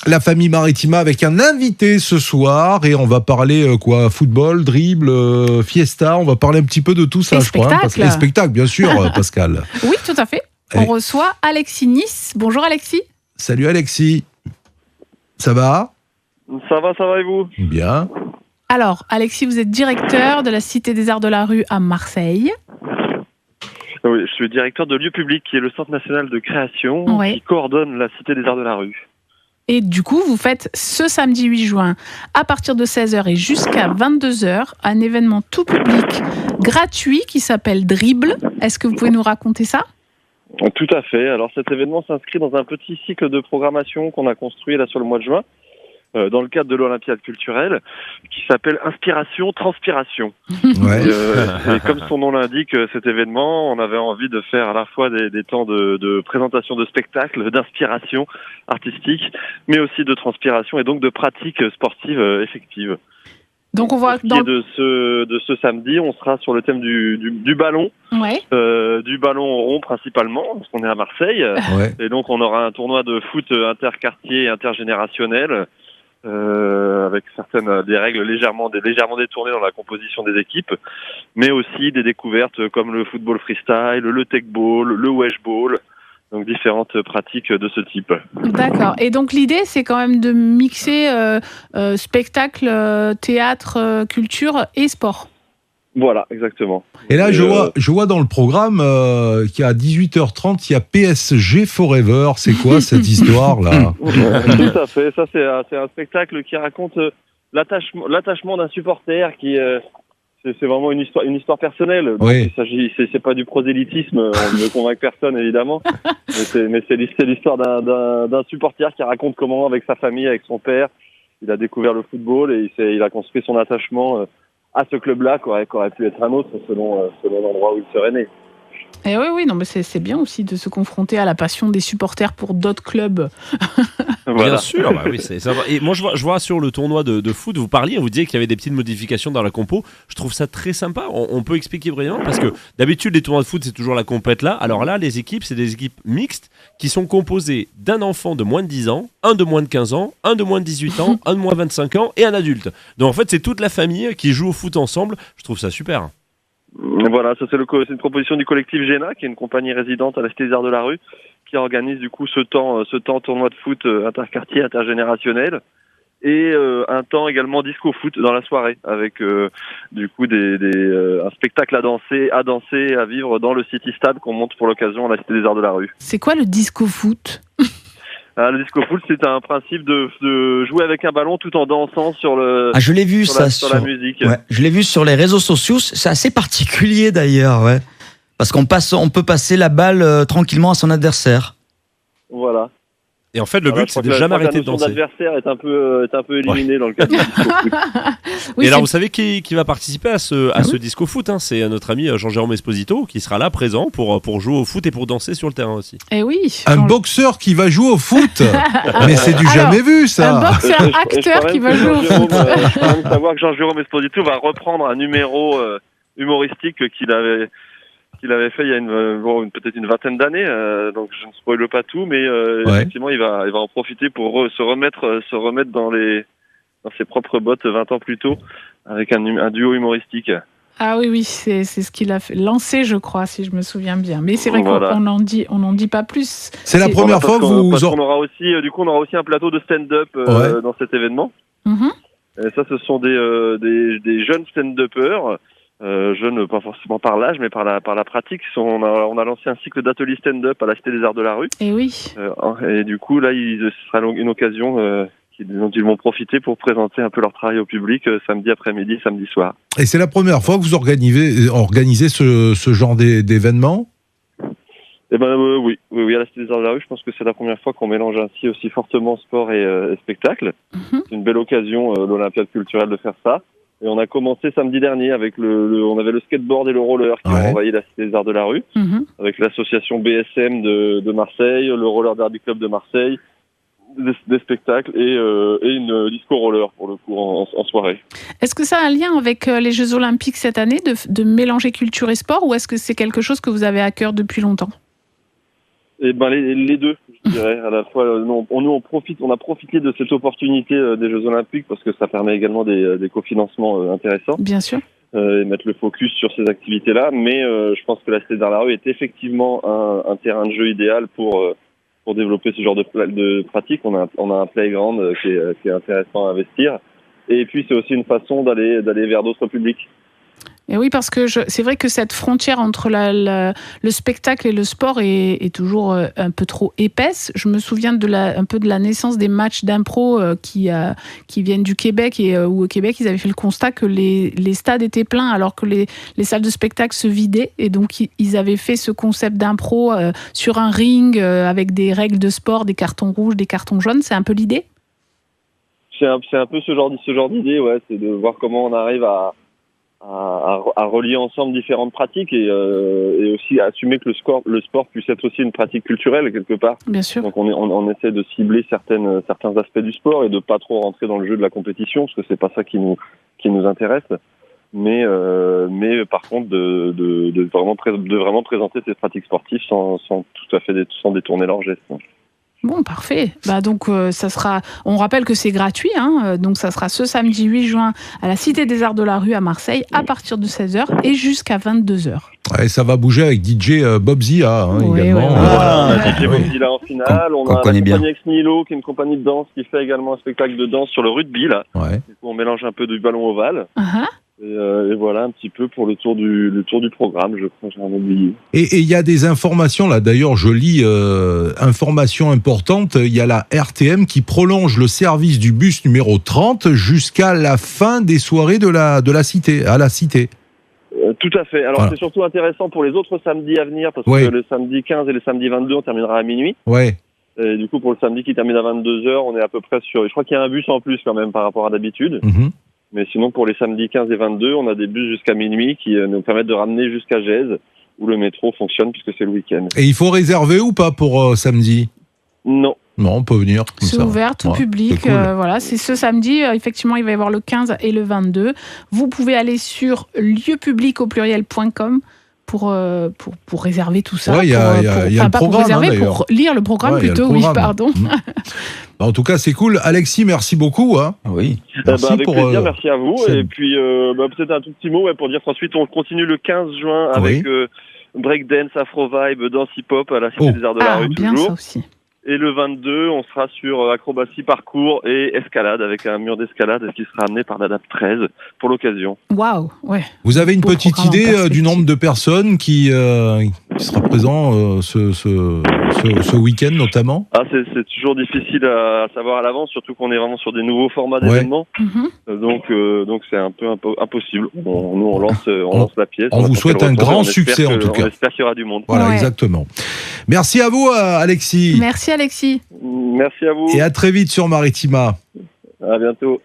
La famille Maritima avec un invité ce soir et on va parler football, dribble, fiesta, on va parler un petit peu de tout ça, je crois. Les spectacles, bien sûr, Pascal. Oui, tout à fait. On reçoit Alexis Nice. Bonjour Alexis. Salut Alexis. Ça va ? Ça va et vous ? Bien. Alors, Alexis, vous êtes directeur de la Cité des Arts de la Rue à Marseille. Oui, je suis directeur de Lieu Public, qui est le Centre national de création, qui coordonne la Cité des Arts de la Rue. Et du coup, vous faites ce samedi 8 juin, à partir de 16h et jusqu'à 22h, un événement tout public gratuit qui s'appelle Dribble. Est-ce que vous pouvez nous raconter ça ? Tout à fait. Alors cet événement s'inscrit dans un petit cycle de programmation qu'on a construit là sur le mois de juin, dans le cadre de l'Olympiade culturelle, qui s'appelle Inspiration, Transpiration. Ouais. Et comme son nom l'indique, cet événement, on avait envie de faire à la fois des temps de présentation de spectacles, d'inspiration artistique, mais aussi de transpiration et donc de pratiques sportives effectives. Donc on voit de ce samedi, on sera sur le thème du ballon, du ballon rond principalement, parce qu'on est à Marseille, et donc on aura un tournoi de foot interquartier et intergénérationnel, avec des règles légèrement détournées dans la composition des équipes, mais aussi des découvertes comme le football freestyle, le tech-ball, le wesh-ball, donc différentes pratiques de ce type. D'accord. Et donc l'idée, c'est quand même de mixer spectacle, théâtre, culture et sport. Voilà, exactement. Et là, je vois dans le programme qu'à 18h30, il y a PSG Forever. C'est quoi cette histoire-là ? Tout à fait. Ça, c'est un spectacle qui raconte l'attachement d'un supporter qui... c'est vraiment une histoire personnelle. Oui. C'est pas du prosélytisme, on ne convainc personne évidemment, mais c'est l'histoire d'un supporter qui raconte comment, avec sa famille, avec son père, il a découvert le football et il a construit son attachement à ce club-là, qui aurait pu être un autre selon l'endroit où il serait né. Et oui, non, mais c'est bien aussi de se confronter à la passion des supporters pour d'autres clubs. Voilà. Bien sûr, oui, c'est ça. Et moi, je vois sur le tournoi de foot, vous disiez qu'il y avait des petites modifications dans la compo. Je trouve ça très sympa. On peut expliquer brièvement parce que d'habitude, les tournois de foot, c'est toujours la compète là. Alors là, les équipes, c'est des équipes mixtes qui sont composées d'un enfant de moins de 10 ans, un de moins de 15 ans, un de moins de 18 ans, un de moins de 25 ans et un adulte. Donc en fait, c'est toute la famille qui joue au foot ensemble. Je trouve ça super. Voilà, ça c'est une proposition du collectif GENA, qui est une compagnie résidente à la Cité des Arts de la Rue, qui organise du coup ce temps tournoi de foot interquartier, intergénérationnel, et un temps également disco foot dans la soirée, avec du coup un spectacle à danser, à vivre dans le City Stade qu'on monte pour l'occasion à la Cité des Arts de la Rue. C'est quoi le disco foot ? Le disco foot, c'est un principe de jouer avec un ballon tout en dansant sur je l'ai vu sur la musique. Ouais, je l'ai vu sur les réseaux sociaux. C'est assez particulier d'ailleurs, parce qu'on peut passer la balle tranquillement à son adversaire. Voilà. Et en fait, le but, c'est de jamais arrêter de danser. L'adversaire est un peu éliminé dans le cadre du disco foot. Oui, et alors, vous savez qui va participer à ce disco foot, hein, c'est notre ami Jean-Jérôme Esposito qui sera là présent pour jouer au foot et pour danser sur le terrain aussi. Eh oui. Un boxeur qui va jouer au foot. Mais c'est du jamais vu, ça. Un boxeur-acteur qui va jouer au foot. Je peux même savoir que Jean-Jérôme Esposito va reprendre un numéro humoristique qu'il avait fait il y a peut-être une vingtaine d'années, donc je ne spoile pas tout, mais effectivement il va en profiter pour se remettre dans ses propres bottes 20 ans plus tôt, avec un duo humoristique. Ah oui, c'est ce qu'il a fait lancer, je crois, si je me souviens bien. Mais c'est vrai qu'on n'en dit pas plus. C'est la première fois que vous... On aura aussi un plateau de stand-up dans cet événement. Et ça, ce sont des jeunes stand-uppers. Jeunes, pas forcément par l'âge, mais par la pratique. On a lancé un cycle d'ateliers stand-up à la Cité des Arts de la Rue. Et oui. Et du coup, là, ce sera une occasion dont ils vont profiter pour présenter un peu leur travail au public samedi après-midi, samedi soir. Et c'est la première fois que vous organisez ce genre d'événement ? Eh ben oui, à la Cité des Arts de la Rue, je pense que c'est la première fois qu'on mélange ainsi aussi fortement sport et spectacle. C'est une belle occasion, l'Olympiade culturelle, de faire ça. Et on a commencé samedi dernier avec on avait le skateboard et le roller qui ont envahi la Cité des Arts de la Rue, avec l'association BSM de Marseille, le Roller Derby Club de Marseille, des spectacles et une disco roller pour le coup en soirée. Est-ce que ça a un lien avec les Jeux Olympiques cette année, de mélanger culture et sport, ou est-ce que c'est quelque chose que vous avez à cœur depuis longtemps ? Eh ben les deux. Je dirais à la fois, nous on a profité de cette opportunité des Jeux Olympiques parce que ça permet également des cofinancements intéressants. Bien sûr. Et mettre le focus sur ces activités-là. Mais je pense que la Cité d'Art de la Rue est effectivement un terrain de jeu idéal pour développer ce genre de pratique. On a un playground qui est intéressant à investir. Et puis c'est aussi une façon d'aller vers d'autres publics. Et oui, parce que c'est vrai que cette frontière entre le spectacle et le sport est toujours un peu trop épaisse. Je me souviens un peu de la naissance des matchs d'impro qui viennent du Québec et où au Québec, ils avaient fait le constat que les stades étaient pleins alors que les salles de spectacle se vidaient. Et donc, ils avaient fait ce concept d'impro sur un ring avec des règles de sport, des cartons rouges, des cartons jaunes. C'est un peu l'idée ? C'est un peu ce genre d'idée, ouais. C'est de voir comment on arrive à relier ensemble différentes pratiques et aussi à assumer que le sport puisse être aussi une pratique culturelle quelque part. Bien sûr. Donc on essaie de cibler certains aspects du sport et de pas trop rentrer dans le jeu de la compétition parce que c'est pas ça qui nous intéresse. Mais par contre de vraiment présenter ces pratiques sportives sans détourner leur geste. Bon, parfait. Donc, ça sera. On rappelle que c'est gratuit, donc ça sera ce samedi 8 juin à la Cité des Arts de la Rue à Marseille, à partir de 16h et jusqu'à 22h. Ouais, ça va bouger avec DJ Bob Zia également. DJ Bob Zia en finale. On a la compagnie Ex Nihilo, qui est une compagnie de danse qui fait également un spectacle de danse sur le rugby. Là. Ouais. Du coup, on mélange un peu du ballon ovale. Et voilà un petit peu pour le tour du programme, je crois que j'ai oublié. Et il y a des informations là, d'ailleurs je lis informations importantes, il y a la RTM qui prolonge le service du bus numéro 30 jusqu'à la fin des soirées de la cité, à la cité. Tout à fait, alors voilà. C'est surtout intéressant pour les autres samedis à venir parce que le samedi 15 et le samedi 22 on terminera à minuit. Ouais. Et du coup pour le samedi qui termine à 22h on est à peu près sur, je crois qu'il y a un bus en plus quand même par rapport à d'habitude. Mais sinon, pour les samedis 15 et 22, on a des bus jusqu'à minuit qui nous permettent de ramener jusqu'à Gèze, où le métro fonctionne puisque c'est le week-end. Et il faut réserver ou pas pour samedi ? Non. Non, on peut venir comme ça. C'est ouvert, tout public. C'est cool. Voilà, c'est ce samedi. Effectivement, il va y avoir le 15 et le 22. Vous pouvez aller sur lieupublic.com pour réserver tout ça. Il y a le programme, pour lire le programme plutôt, pardon. En tout cas, c'est cool. Alexis, merci beaucoup. Oui. Merci avec plaisir, merci à vous. Et puis, peut-être un tout petit mot pour dire qu'ensuite, on continue le 15 juin avec breakdance, afro-vibe, danse hip-hop à la Cité des Arts de la Rue, bien toujours. Ça aussi. Et le 22, on sera sur acrobatie, parcours et escalade, avec un mur d'escalade qui sera amené par l'ADAP 13 pour l'occasion. Waouh, ouais. Vous avez une petite idée du nombre de personnes qui sera présent ce week-end notamment ? C'est toujours difficile à savoir à l'avance, surtout qu'on est vraiment sur des nouveaux formats d'événements. Donc c'est un peu impossible. Nous on lance la pièce. On vous souhaite un grand succès en tout cas. On espère qu'il y aura du monde. Voilà, exactement. Merci à vous Alexis. Merci Alexis. Merci à vous. Et à très vite sur Maritima. À bientôt.